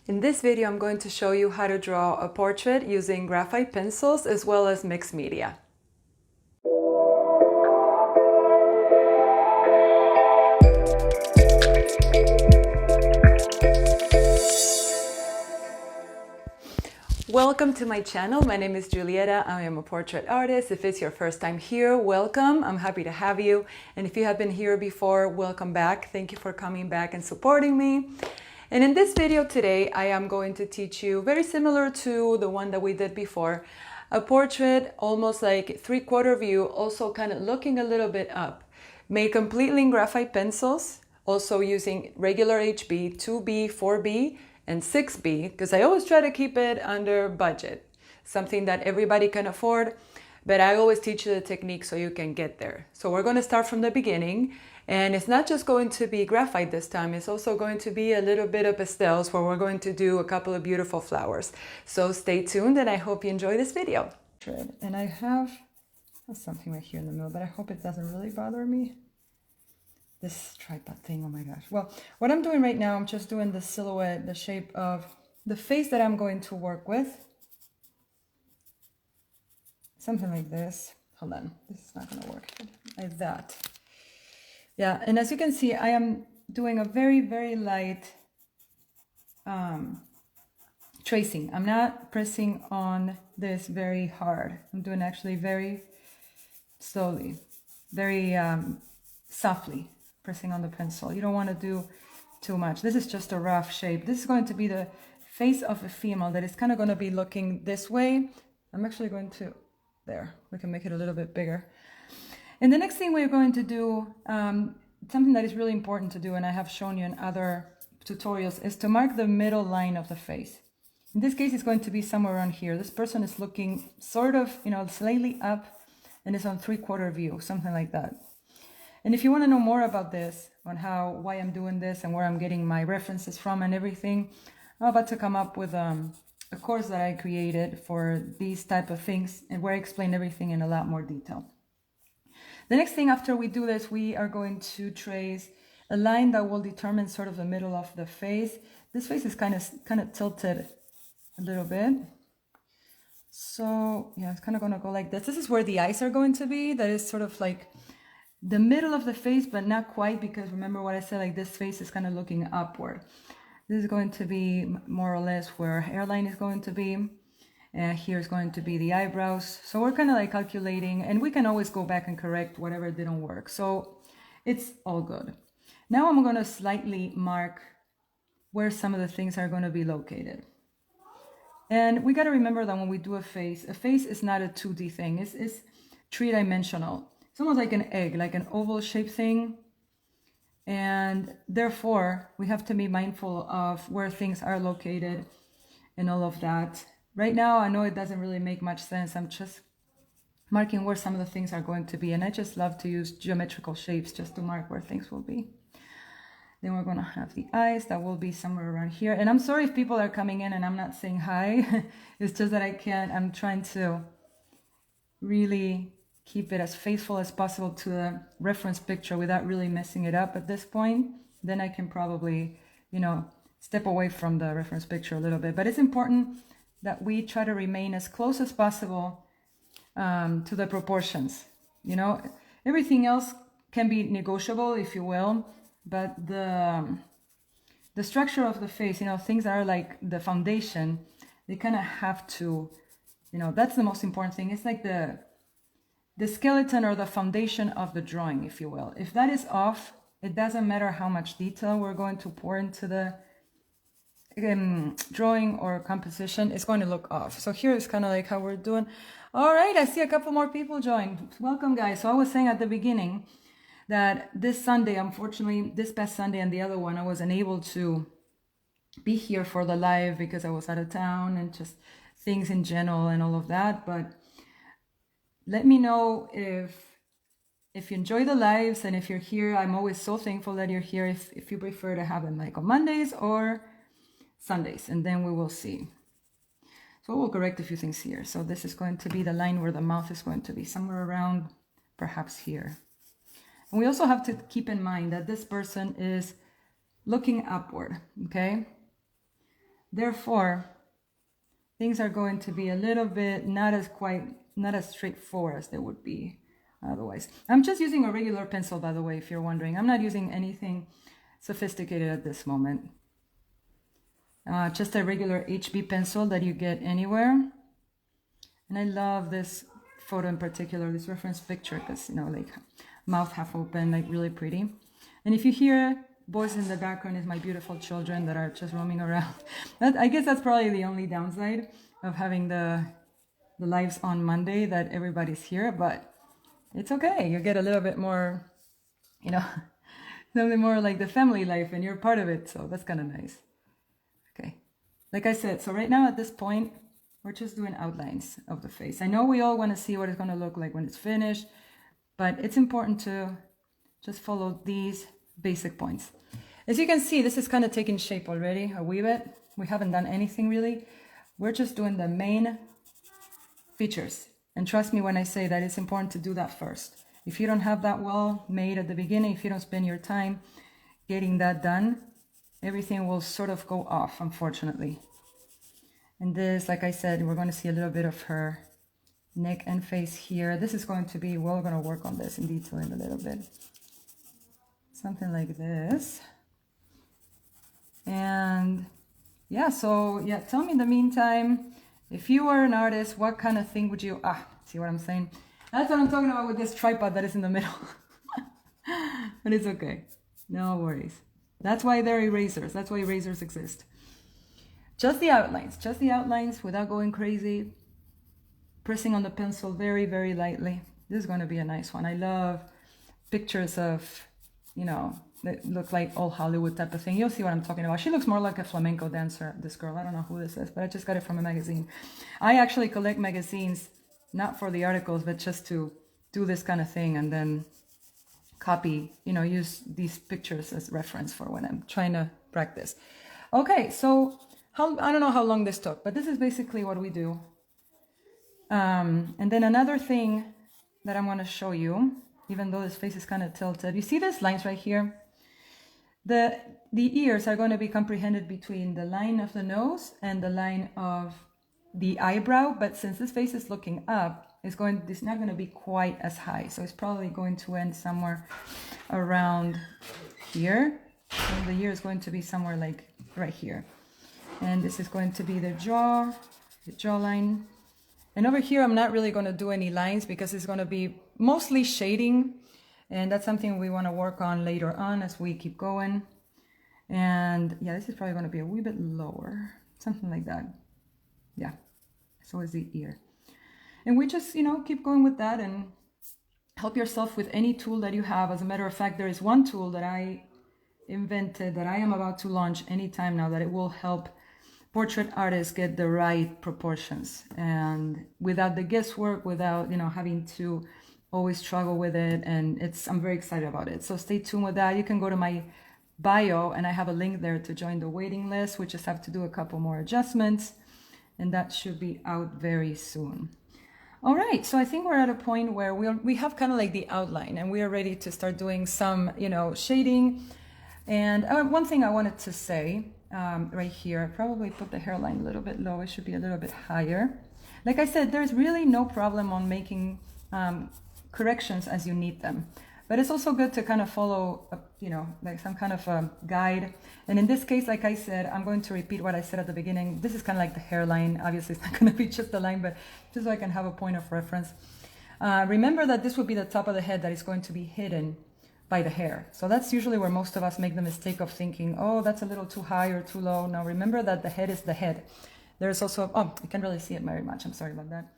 In this video, I'm going to show you how to draw a portrait using graphite pencils as well as mixed media. Welcome to my channel. My name is Julieta. I am a portrait artist. If it's your first time here, welcome. I'm happy to have you. And if you have been here before, welcome back. Thank you for coming back and supporting me. And in this video today, I am going to teach you, very similar to the one that we did before, a portrait almost like three-quarter view, also kind of looking a little bit up, made completely in graphite pencils, also using regular HB, 2B, 4B, and 6B, because I always try to keep it under budget, something that everybody can afford, but I always teach you the technique so you can get there. So we're going to start from the beginning, and it's not just going to be graphite this time, it's also going to be a little bit of pastels where we're going to do a couple of beautiful flowers. So stay tuned, and I hope you enjoy this video. And I have something right here in the middle, but I hope it doesn't really bother me. This tripod thing, oh my gosh. Well, what I'm doing right now, I'm just doing the silhouette, the shape of the face that I'm going to work with. Something like this. Hold on, this is not gonna work. Like that. Yeah, and as you can see, I am doing a very, very light tracing. I'm not pressing on this very hard. I'm doing actually very slowly, very softly. Pressing on the pencil. You don't want to do too much. This is just a rough shape. This is going to be the face of a female that is kind of going to be looking this way. I'm actually going to, there, we can make it a little bit bigger. And the next thing we're going to do, something that is really important to do, and I have shown you in other tutorials, is to mark the middle line of the face. In this case, it's going to be somewhere around here. This person is looking sort of, slightly up and is on three-quarter view, something like that. And if you want to know more about this, on why I'm doing this and where I'm getting my references from and everything, I'm about to come up with a course that I created for these type of things and where I explain everything in a lot more detail. The next thing after we do this, we are going to trace a line that will determine sort of the middle of the face. This face is kind of tilted a little bit. So yeah, it's kind of going to go like this. This is where the eyes are going to be. That is sort of like the middle of the face, but not quite, because remember what I said, like this face is kind of looking upward. This is going to be more or less where hairline is going to be. And here is going to be the eyebrows. So we're kind of like calculating, and we can always go back and correct whatever didn't work. So it's all good. Now I'm going to slightly mark where some of the things are going to be located. And we got to remember that when we do a face is not a 2D thing. It's three-dimensional. It's almost like an egg, like an oval shaped thing. And therefore, we have to be mindful of where things are located and all of that. Right now, I know it doesn't really make much sense. I'm just marking where some of the things are going to be. And I just love to use geometrical shapes just to mark where things will be. Then we're going to have the eyes. That will be somewhere around here. And I'm sorry if people are coming in and I'm not saying hi. It's just that I'm trying to really keep it as faithful as possible to the reference picture without really messing it up at this point. Then I can probably, step away from the reference picture a little bit. But it's important that we try to remain as close as possible to the proportions. Everything else can be negotiable, if you will, but the structure of the face, things that are like the foundation, they kind of have to, that's the most important thing. It's like the skeleton or the foundation of the drawing, if you will. If that is off, it doesn't matter how much detail we're going to pour into the drawing or composition, it's going to look off. So here is kind of like how we're doing. All right, I see a couple more people join. Welcome, guys. So I was saying at the beginning that this Sunday, unfortunately, this past Sunday and the other one, I wasn't able to be here for the live because I was out of town and just things in general and all of that. But let me know if you enjoy the lives, and if you're here, I'm always so thankful that you're here. If you prefer to have them like on Mondays or Sundays, and then we will see. So we'll correct a few things here. So this is going to be the line where the mouth is going to be somewhere around, perhaps here. And we also have to keep in mind that this person is looking upward, okay? Therefore, things are going to be a little bit not as straightforward as they would be otherwise. I'm just using a regular pencil, by the way, if you're wondering. I'm not using anything sophisticated at this moment. Just a regular HB pencil that you get anywhere. And I love this photo in particular, this reference picture, because, you know, like mouth half open, like really pretty. And if you hear voices in the background, is my beautiful children that are just roaming around. I guess that's probably the only downside of having the lives on Monday, that everybody's here, but it's okay. You get a little bit more, you know, something more like the family life, and you're part of it, so that's kind of nice. Okay, like I said, so right now at this point, we're just doing outlines of the face. I know we all want to see what it's going to look like when it's finished, but it's important to just follow these basic points. As you can see, this is kind of taking shape already a wee bit. We haven't done anything really. We're just doing the main features. And trust me when I say that it's important to do that first. If you don't have that well made at the beginning, if you don't spend your time getting that done, everything will sort of go off, unfortunately. And this, like I said, we're going to see a little bit of her neck and face here. This is going to be, we're going to work on this in detail in a little bit. Something like this. And yeah, so yeah, tell me in the meantime, if you were an artist, what kind of thing would you, see what I'm saying? That's what I'm talking about with this tripod that is in the middle. But it's okay, no worries. That's why they're erasers, that's why erasers exist. Just the outlines without going crazy. Pressing on the pencil very, very lightly. This is going to be a nice one. I love pictures of, you know, that look like old Hollywood type of thing. You'll see what I'm talking about. She looks more like a flamenco dancer, this girl. I don't know who this is, but I just got it from a magazine. I actually collect magazines, not for the articles, but just to do this kind of thing and then copy, you know, use these pictures as reference for when I'm trying to practice. Okay, so I don't know how long this took, but this is basically what we do. And then another thing that I'm going to show you, even though this face is kind of tilted, you see these lines right here? The ears are going to be comprehended between the line of the nose and the line of the eyebrow, but since this face is looking up, it's not going to be quite as high, so it's probably going to end somewhere around here, and the ear is going to be somewhere like right here. And this is going to be the jawline. And over here, I'm not really going to do any lines because it's going to be mostly shading. And that's something we want to work on later on as we keep going. And yeah, this is probably going to be a wee bit lower, something like that. Yeah, so is the ear. And we just, you know, keep going with that and help yourself with any tool that you have. As a matter of fact, there is one tool that I invented that I am about to launch anytime now that it will help portrait artists get the right proportions, and without the guesswork, without, you know, having to always struggle with it. And I'm very excited about it. So stay tuned with that. You can go to my bio and I have a link there to join the waiting list. We just have to do a couple more adjustments and that should be out very soon. All right, so I think we're at a point where we have kind of like the outline and we are ready to start doing some, you know, shading. And one thing I wanted to say, right here, I probably put the hairline a little bit low. It should be a little bit higher. Like I said, there's really no problem on making corrections as you need them. But it's also good to kind of follow, you know, like some kind of a guide. And in this case, like I said, I'm going to repeat what I said at the beginning. This is kind of like the hairline. Obviously, it's not going to be just the line, but just so I can have a point of reference. Remember that this would be the top of the head that is going to be hidden by the hair. So that's usually where most of us make the mistake of thinking, oh, that's a little too high or too low. Now remember that the head is the head. There's also, oh, you can't really see it very much. I'm sorry about that.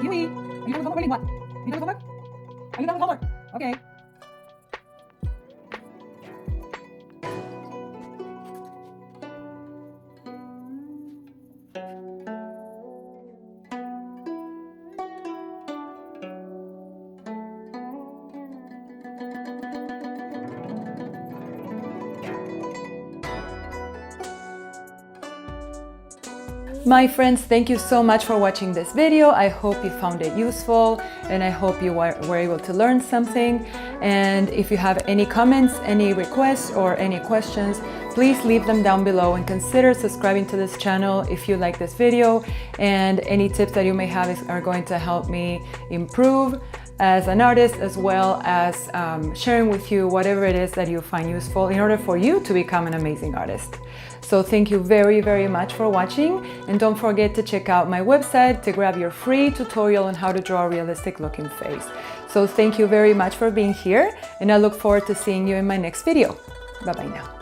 Yui, are you done with homework? What? Are you done with homework? Are you done with homework? Okay. My friends, thank you so much for watching this video. I hope you found it useful and I hope you were able to learn something. And if you have any comments, any requests or any questions, please leave them down below and consider subscribing to this channel if you like this video, and any tips that you may have are going to help me improve as an artist, as well as sharing with you whatever it is that you find useful in order for you to become an amazing artist. So thank you very, very much for watching, and don't forget to check out my website to grab your free tutorial on how to draw a realistic looking face. So thank you very much for being here, and I look forward to seeing you in my next video. Bye bye now.